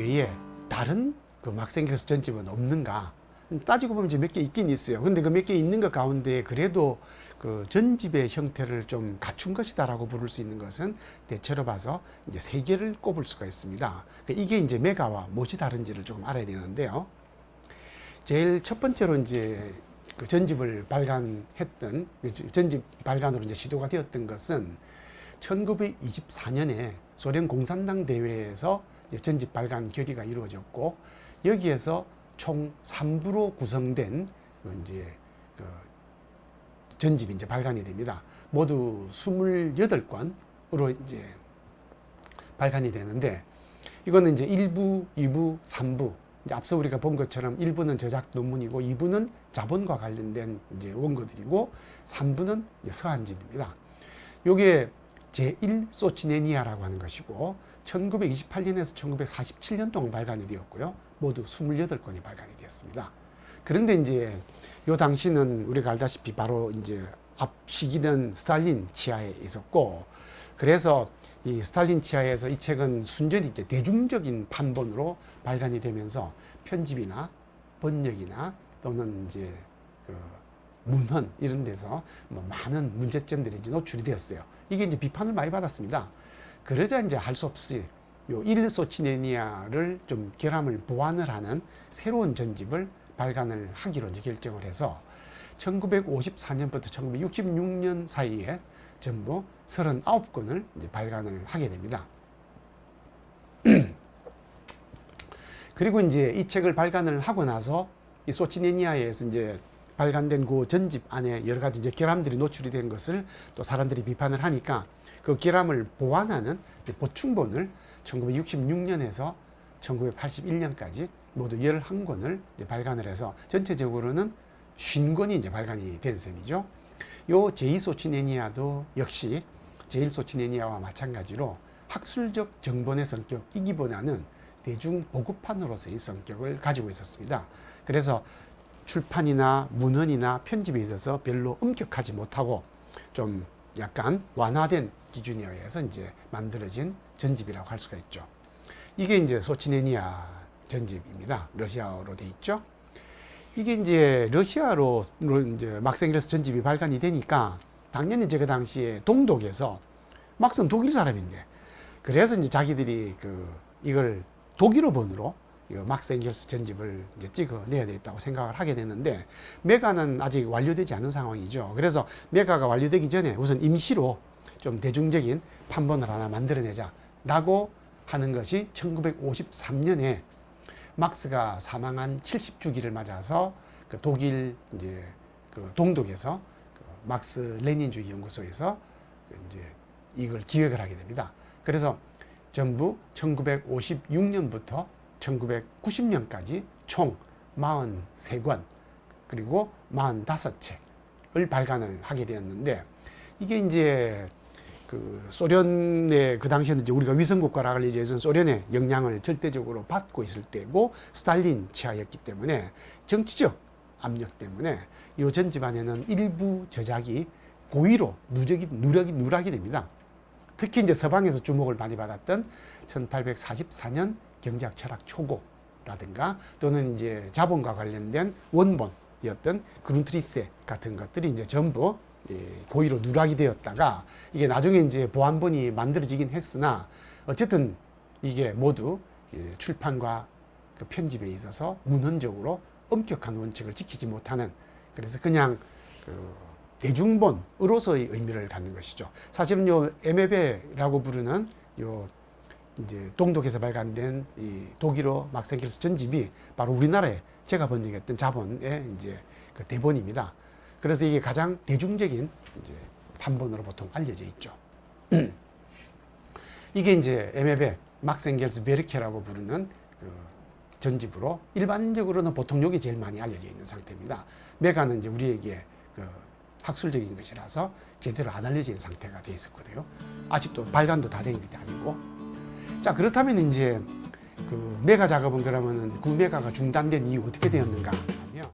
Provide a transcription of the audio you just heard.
외에 다른 그 막생겔스 전집은 없는가 따지고 보면 이제 몇 개 있긴 있어요. 근데 그 몇 개 있는 것 가운데 그래도 그 전집의 형태를 좀 갖춘 것이다라고 부를 수 있는 것은 대체로 봐서 이제 3개를 꼽을 수가 있습니다. 이게 이제 메가와 무엇이 다른지를 조금 알아야 되는데요. 제일 첫 번째로 이제 그 전집을 발간했던 전집 발간으로 이제 시도가 되었던 것은 1924년에 소련 공산당 대회에서 전집 발간 결의가 이루어졌고 여기에서 총 3부로 구성된 이제 그 전집이 이제 발간이 됩니다. 모두 28권으로 이제 발간이 되는데 이거는 이제 1부, 2부, 3부. 이제 앞서 우리가 본 것처럼 1부는 저작 논문이고 2부는 자본과 관련된 이제 원고들이고 3부는 이제 서한집입니다. 요게 제1 소치네니아라고 하는 것이고 1928년에서 1947년 동안 발간이 되었고요. 모두 28권이 발간이 되었습니다. 그런데 이제 요 당시는 우리가 알다시피 바로 이제 앞 시기는 스탈린 치하에 있었고 그래서 이 스탈린 치하에서 이 책은 순전히 이제 대중적인 판본으로 발간이 되면서 편집이나 번역이나 또는 이제 그 문헌 이런 데서 뭐 많은 문제점들이 이제 노출이 되었어요. 이게 이제 비판을 많이 받았습니다. 그러자 이제 할 수 없이 요 일소치네니아를 좀 결함을 보완을 하는 새로운 전집을 발간을 하기로 이제 결정을 해서 1954년부터 1966년 사이에 전부 39권을 이제 발간을 하게 됩니다. 그리고 이제 이 책을 발간을 하고 나서 이 소치네니아에서 이제 발간된 그 전집 안에 여러 가지 이제 결함들이 노출이 된 것을 또 사람들이 비판을 하니까 그 결함을 보완하는 보충본을 1966년에서 1981년까지 모두 11권을 이제 발간을 해서 전체적으로는 50권이 이제 발간이 된 셈이죠. 요 제2소치네니아도 역시 제1소치네니아와 마찬가지로 학술적 정본의 성격이기보다는 대중 보급판으로서의 성격을 가지고 있었습니다. 그래서 출판이나 문헌이나 편집에 있어서 별로 엄격하지 못하고 좀 약간 완화된 기준에 의해서 이제 만들어진 전집이라고 할 수가 있죠. 이게 이제 소치네니아 전집입니다. 러시아어로 돼 있죠. 이게 이제 러시아로 이제 막생겔스 전집이 발간이 되니까 당연히 제가 당시에 동독에서 막상 독일 사람인데 그래서 이제 자기들이 이걸 독일어본으로 막생겔스 전집을 이제 찍어내야 되겠다고 생각을 하게 됐는데 메가는 아직 완료되지 않은 상황이죠. 그래서 메가가 완료되기 전에 우선 임시로 좀 대중적인 판본을 하나 만들어내자 라고 하는 것이 1953년에 막스가 사망한 70주기를 맞아서 그 독일 이제 그 동독에서 그 막스 레닌주의 연구소에서 이제 이걸 기획을 하게 됩니다. 그래서 전부 1956년부터 1990년까지 총 43권 그리고 45책을 발간을 하게 되었는데 이게 이제 그 소련의 그 당시에는 이제 우리가 위성국가라 알려져서 소련의 영향을 절대적으로 받고 있을 때고 스탈린 치하였기 때문에 정치적 압력 때문에 이 전집 안에는 일부 저작이 고의로 누락이 됩니다. 특히 이제 서방에서 주목을 많이 받았던 1844년 경제학 철학 초고라든가 또는 이제 자본과 관련된 원본이었던 그룬트리세 같은 것들이 이제 전부 고의로 누락이 되었다가 이게 나중에 이제 보완본이 만들어지긴 했으나 어쨌든 이게 모두 출판과 그 편집에 있어서 문헌적으로 엄격한 원칙을 지키지 못하는 그래서 그냥 그 대중본으로서의 의미를 갖는 것이죠. 사실은 요 에메베라고 부르는 요 이제 동독에서 발간된 이 독일어 막생겔스 전집이 바로 우리나라에 제가 번역했던 자본의 이제 그 대본입니다. 그래서 이게 가장 대중적인 이제 판본으로 보통 알려져 있죠. 이게 이제 에메베 막생겔스 베르케라고 부르는 그 전집으로 일반적으로는 보통 이게 제일 많이 알려져 있는 상태입니다. 메가는 이제 우리에게 그 학술적인 것이라서 제대로 안 알려진 상태가 돼 있었거든요. 아직도 발간도 다 된 게 아니고. 자, 그렇다면 이제 그 메가 작업은 그러면은 구메가가 중단된 이유 어떻게 되었는가?